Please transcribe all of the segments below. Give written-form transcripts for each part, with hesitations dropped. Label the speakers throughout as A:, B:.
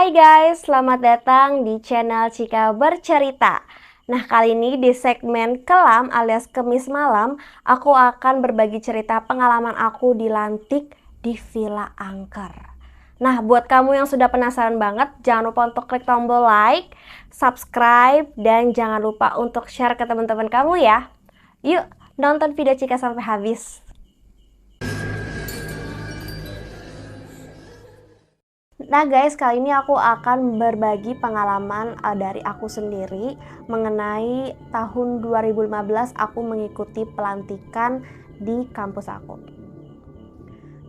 A: Hai guys, selamat datang di channel Cika Bercerita. Nah, kali ini di segmen Kelam alias Kemis Malam, aku akan berbagi cerita pengalaman aku di Lantik di Villa Angker. Nah, buat kamu yang sudah penasaran banget, jangan lupa untuk klik tombol like, subscribe, dan jangan lupa untuk share ke teman-teman kamu ya. Yuk, nonton video Cika sampai habis. Nah guys, kali ini aku akan berbagi pengalaman dari aku sendiri mengenai tahun 2015 aku mengikuti pelantikan di kampus aku.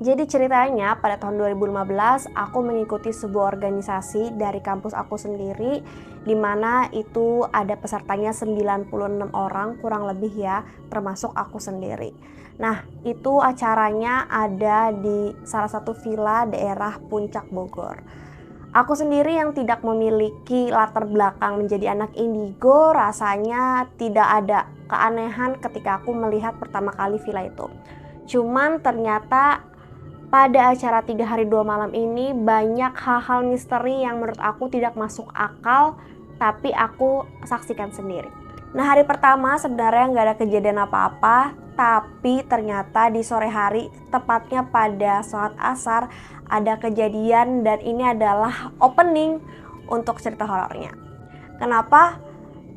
A: Jadi ceritanya pada tahun 2015 aku mengikuti sebuah organisasi dari kampus aku sendiri, di mana itu ada pesertanya 96 orang kurang lebih ya, termasuk aku sendiri. Nah, itu acaranya ada di salah satu villa daerah Puncak Bogor. Aku sendiri yang tidak memiliki latar belakang menjadi anak indigo, rasanya tidak ada keanehan ketika aku melihat pertama kali villa itu. Cuman ternyata pada acara 3 hari 2 malam ini banyak hal-hal misteri yang menurut aku tidak masuk akal, tapi aku saksikan sendiri. Nah, hari pertama sebenarnya nggak ada kejadian apa-apa, tapi ternyata di sore hari, tepatnya pada sholat asar, ada kejadian dan ini adalah opening untuk cerita horornya. Kenapa?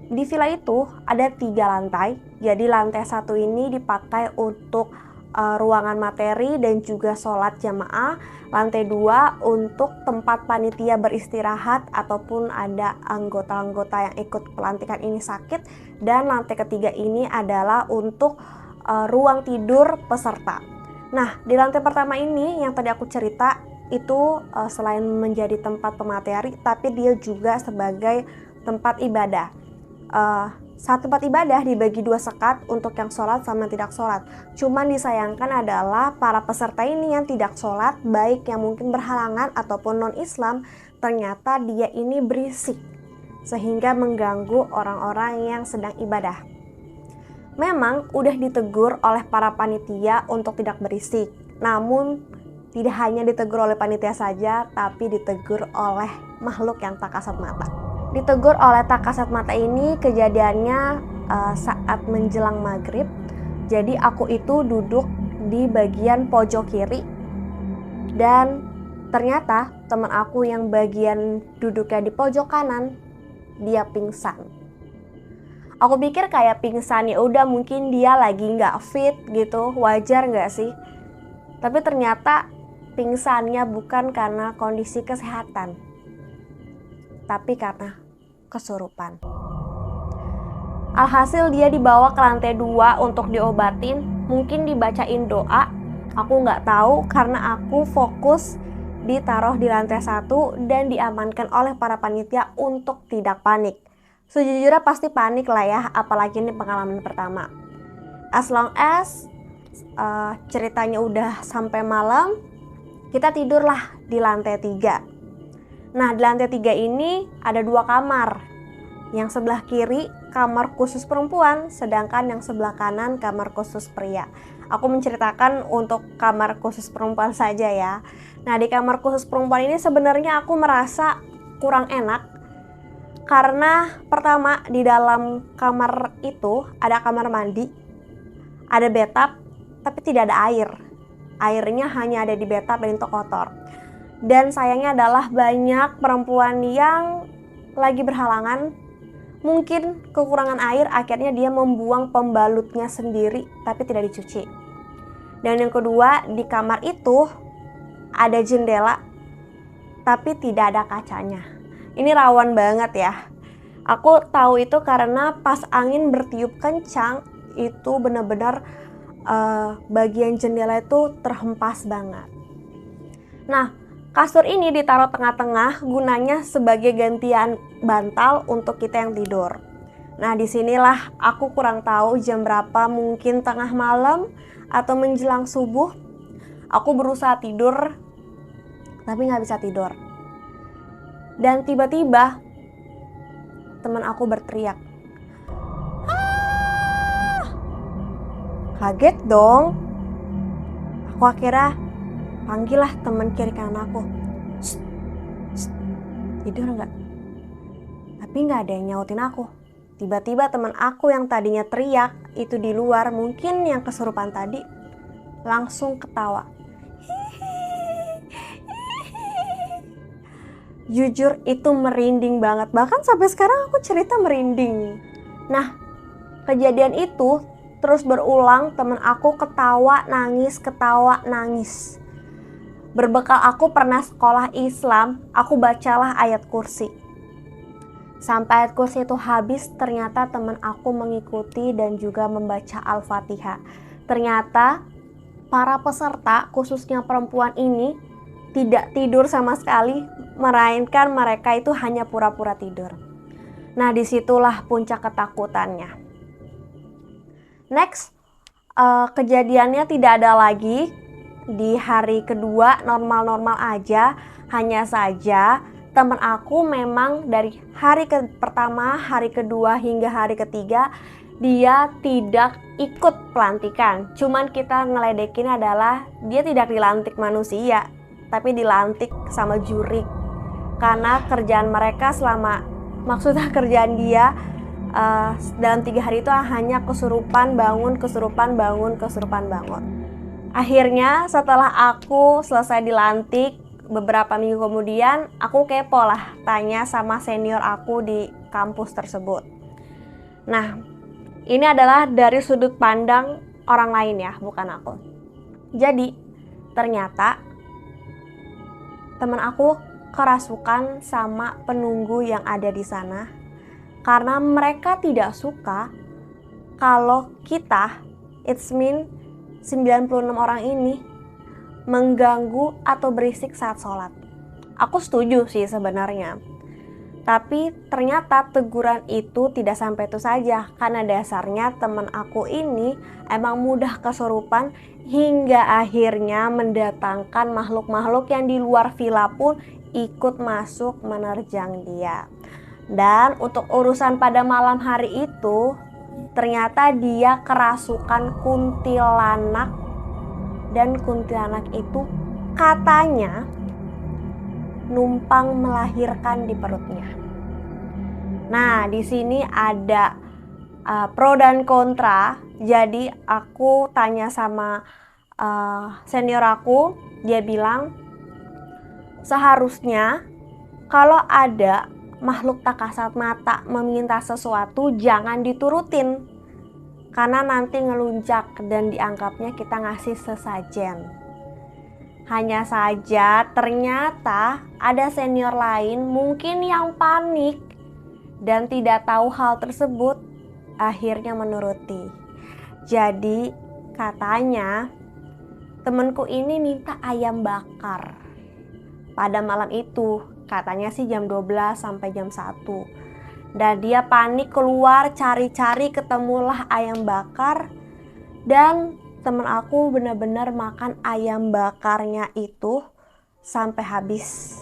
A: Di villa itu ada 3 lantai, jadi lantai 1 ini dipakai untuk ruangan materi dan juga sholat jamaah. Lantai 2 untuk tempat panitia beristirahat ataupun ada anggota-anggota yang ikut pelantikan ini sakit. Dan lantai ketiga ini adalah untuk ruang tidur peserta. Nah, di lantai pertama ini yang tadi aku cerita itu selain menjadi tempat pemateri, tapi dia juga sebagai tempat ibadah. Satu tempat ibadah dibagi 2 sekat untuk yang sholat sama yang tidak sholat. Cuman disayangkan adalah para peserta ini yang tidak sholat, baik yang mungkin berhalangan ataupun non-Islam, ternyata dia ini berisik sehingga mengganggu orang-orang yang sedang ibadah. Memang udah ditegur oleh para panitia untuk tidak berisik, namun tidak hanya ditegur oleh panitia saja, tapi ditegur oleh makhluk yang tak kasat mata. Ditegur oleh tak kasat mata ini kejadiannya saat menjelang maghrib. Jadi aku itu duduk di bagian pojok kiri dan ternyata teman aku yang bagian duduknya di pojok kanan dia pingsan. Aku pikir kayak pingsan ya udah mungkin dia lagi nggak fit gitu, wajar nggak sih? Tapi ternyata pingsannya bukan karena kondisi kesehatan, tapi karena kesurupan. Alhasil dia dibawa ke lantai 2 untuk diobatin, mungkin dibacain doa, aku nggak tahu karena aku fokus ditaruh di lantai 1 dan diamankan oleh para panitia untuk tidak panik. Sejujurnya pasti panik lah ya, apalagi ini pengalaman pertama. As long as ceritanya udah sampai malam, kita tidurlah di lantai 3. Nah, di lantai 3 ini ada 2 kamar. Yang sebelah kiri kamar khusus perempuan, sedangkan yang sebelah kanan kamar khusus pria. Aku menceritakan untuk kamar khusus perempuan saja ya. Nah, di kamar khusus perempuan ini sebenarnya aku merasa kurang enak. Karena pertama, di dalam kamar itu ada kamar mandi, ada bathtub, tapi tidak ada air. Airnya hanya ada di bathtub dan itu kotor. Dan sayangnya adalah banyak perempuan yang lagi berhalangan, mungkin kekurangan air, akhirnya dia membuang pembalutnya sendiri tapi tidak dicuci. Dan yang kedua, di kamar itu ada jendela tapi tidak ada kacanya. Ini rawan banget ya. Aku tahu itu karena pas angin bertiup kencang itu benar-benar bagian jendela itu terhempas banget. Nah, kasur ini ditaruh tengah-tengah gunanya sebagai gantian bantal untuk kita yang tidur. Nah, disinilah aku kurang tahu jam berapa, mungkin tengah malam atau menjelang subuh. Aku berusaha tidur, tapi nggak bisa tidur. Dan tiba-tiba teman aku berteriak. "Ah!" Kaget dong. Aku akhirnya panggillah teman kiri kanan aku. "Shh, shh, tidur nggak? Tapi nggak ada yang nyautin aku. Tiba-tiba teman aku yang tadinya teriak itu di luar, mungkin yang kesurupan tadi, langsung ketawa. Jujur itu merinding banget, bahkan sampai sekarang aku cerita merinding. Nah, kejadian itu terus berulang, teman aku ketawa nangis. Berbekal aku pernah sekolah Islam, aku bacalah ayat kursi. Sampai ayat kursi itu habis, ternyata teman aku mengikuti dan juga membaca Al-Fatihah. Ternyata para peserta, khususnya perempuan ini, tidak tidur sama sekali, melainkan mereka itu hanya pura-pura tidur. Nah, disitulah puncak ketakutannya. Next, kejadiannya tidak ada lagi. Di hari kedua normal-normal aja, hanya saja teman aku memang dari hari pertama, hari kedua hingga hari ketiga dia tidak ikut pelantikan. Cuman kita ngeledekin adalah dia tidak dilantik manusia, tapi dilantik sama juri. Karena kerjaan mereka maksudnya kerjaan dia dalam 3 hari itu hanya kesurupan bangun. Akhirnya setelah aku selesai dilantik, beberapa minggu kemudian aku kepo lah tanya sama senior aku di kampus tersebut. Nah, ini adalah dari sudut pandang orang lain ya, bukan aku. Jadi, ternyata teman aku kerasukan sama penunggu yang ada di sana karena mereka tidak suka kalau kita, it's mean 96 orang ini mengganggu atau berisik saat sholat. Aku setuju sih sebenarnya. Tapi ternyata teguran itu tidak sampai itu saja, karena dasarnya teman aku ini emang mudah kesurupan hingga akhirnya mendatangkan makhluk-makhluk yang di luar villa pun ikut masuk menerjang dia. Dan untuk urusan pada malam hari itu, ternyata dia kerasukan kuntilanak, dan kuntilanak itu katanya numpang melahirkan di perutnya. Nah, di sini ada pro dan kontra. Jadi aku tanya sama senior aku, dia bilang seharusnya kalau ada makhluk tak kasat mata meminta sesuatu jangan diturutin, karena nanti ngelunjak dan dianggapnya kita ngasih sesajen. Hanya saja ternyata ada senior lain mungkin yang panik dan tidak tahu hal tersebut, akhirnya menuruti. Jadi katanya temanku ini minta ayam bakar pada malam itu. Katanya sih jam 12 sampai jam 1. Dan dia panik keluar cari-cari, ketemulah ayam bakar. Dan temen aku benar-benar makan ayam bakarnya itu sampai habis.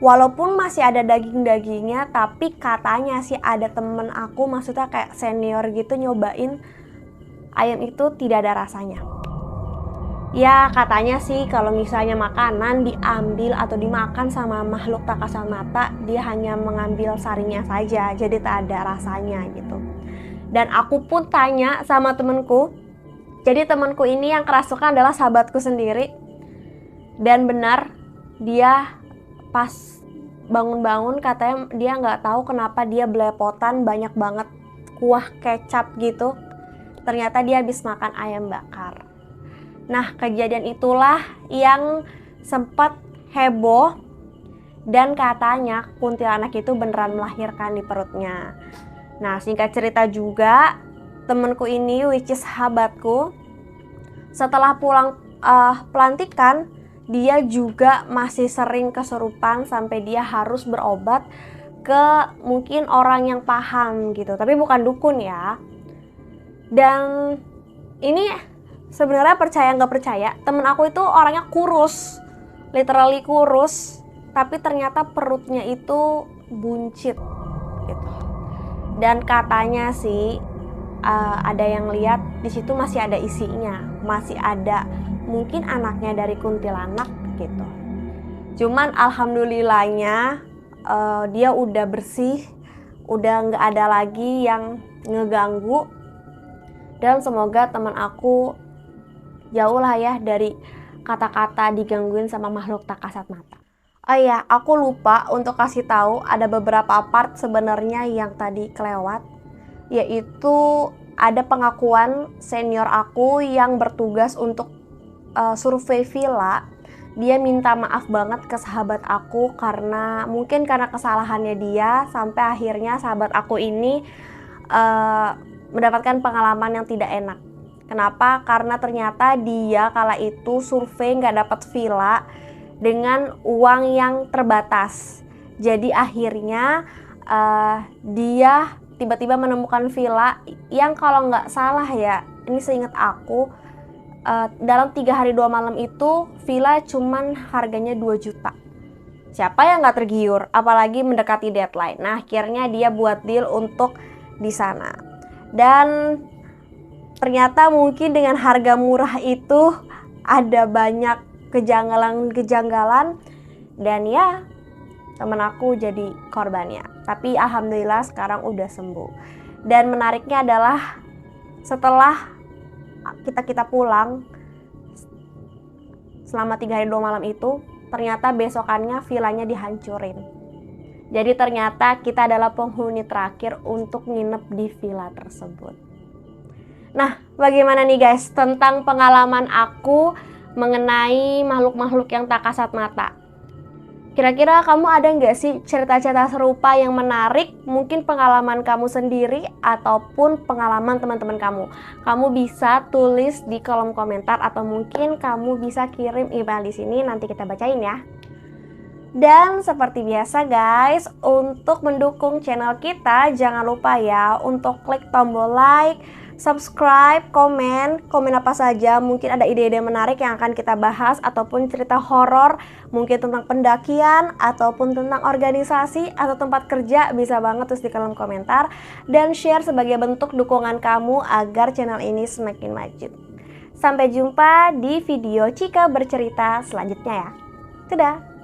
A: Walaupun masih ada daging-dagingnya, tapi katanya sih ada temen aku, maksudnya kayak senior gitu, nyobain ayam itu tidak ada rasanya. Ya katanya sih kalau misalnya makanan diambil atau dimakan sama makhluk tak kasat mata, dia hanya mengambil sarinya saja, jadi tak ada rasanya gitu. Dan aku pun tanya sama temenku, jadi temenku ini yang kerasukan adalah sahabatku sendiri. Dan benar, dia pas bangun-bangun katanya dia nggak tahu kenapa dia belepotan banyak banget kuah kecap gitu. Ternyata dia habis makan ayam bakar. Nah, kejadian itulah yang sempat heboh dan katanya kuntilanak itu beneran melahirkan di perutnya. Nah, singkat cerita juga, temenku ini, which is sahabatku, setelah pulang pelantikan, dia juga masih sering kesurupan sampai dia harus berobat ke mungkin orang yang paham gitu, tapi bukan dukun ya. Dan ini sebenarnya percaya nggak percaya, temen aku itu orangnya kurus, literally kurus, tapi ternyata perutnya itu buncit gitu. Dan katanya sih ada yang lihat di situ masih ada isinya, masih ada mungkin anaknya dari kuntilanak gitu. Cuman alhamdulillahnya dia udah bersih, udah nggak ada lagi yang ngeganggu, dan semoga teman aku jauh lah ya dari kata-kata digangguin sama makhluk tak kasat mata. Oh iya, aku lupa untuk kasih tahu ada beberapa part sebenarnya yang tadi kelewat, yaitu ada pengakuan senior aku yang bertugas untuk survei villa. Dia minta maaf banget ke sahabat aku karena mungkin karena kesalahannya dia sampai akhirnya sahabat aku ini mendapatkan pengalaman yang tidak enak. Kenapa? Karena ternyata dia kala itu survei nggak dapat villa dengan uang yang terbatas. Jadi akhirnya dia tiba-tiba menemukan villa yang kalau nggak salah ya, ini seingat aku, dalam 3 hari 2 malam itu villa cuman harganya 2 juta. Siapa yang nggak tergiur, apalagi mendekati deadline. Nah, akhirnya dia buat deal untuk di sana. Dan ternyata mungkin dengan harga murah itu ada banyak kejanggalan-kejanggalan, dan ya temen aku jadi korbannya. Tapi alhamdulillah sekarang udah sembuh. Dan menariknya adalah setelah kita pulang selama 3 hari 2 malam itu, ternyata besokannya villanya dihancurin. Jadi ternyata kita adalah penghuni terakhir untuk nginep di villa tersebut. Nah, bagaimana nih guys tentang pengalaman aku mengenai makhluk-makhluk yang tak kasat mata? Kira-kira kamu ada nggak sih cerita-cerita serupa yang menarik? Mungkin pengalaman kamu sendiri ataupun pengalaman teman-teman kamu. Kamu bisa tulis di kolom komentar atau mungkin kamu bisa kirim email di sini, nanti kita bacain ya. Dan seperti biasa guys, untuk mendukung channel kita jangan lupa ya untuk klik tombol like, subscribe, komen apa saja. Mungkin ada ide-ide menarik yang akan kita bahas, ataupun cerita horor, mungkin tentang pendakian, ataupun tentang organisasi atau tempat kerja, bisa banget tulis di kolom komentar. Dan share sebagai bentuk dukungan kamu agar channel ini semakin maju. Sampai jumpa di video Cika Bercerita selanjutnya ya. Dadah!